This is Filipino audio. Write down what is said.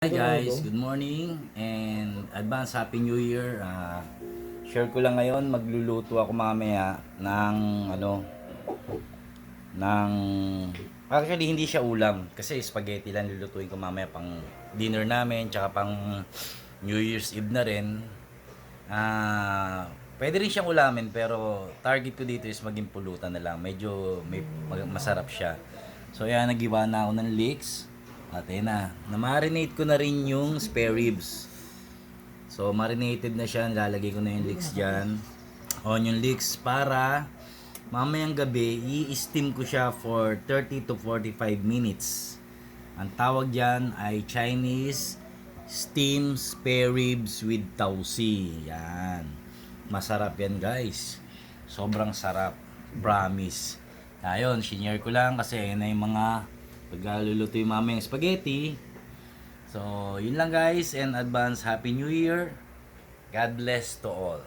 Hi guys, good morning and advance Happy New Year. Share ko lang ngayon, magluluto ako mamaya ng ng actually hindi siya ulam kasi spaghetti lang lulutuin ko mamaya pang dinner namin tsaka pang New Year's Eve na rin. Pwede rin siyang ulamin pero target ko dito is maging pulutan na lang. Medyo masarap siya. So ayan, nagiwa na ako ng leeks. At ayan na-marinate ko na rin yung spare ribs. So marinated na siya, nilalagay ko na yung leeks dyan. Onion leeks para mamayang gabi, i-steam ko siya for 30 to 45 minutes. Ang tawag dyan ay Chinese steam spare ribs with tausi. Yan. Masarap yan guys. Sobrang sarap. Promise. Ayun, shinare ko lang kasi yun na yung mga pagluluto yung mamayang spaghetti. So, yun lang guys, and advance Happy New Year. God bless to all.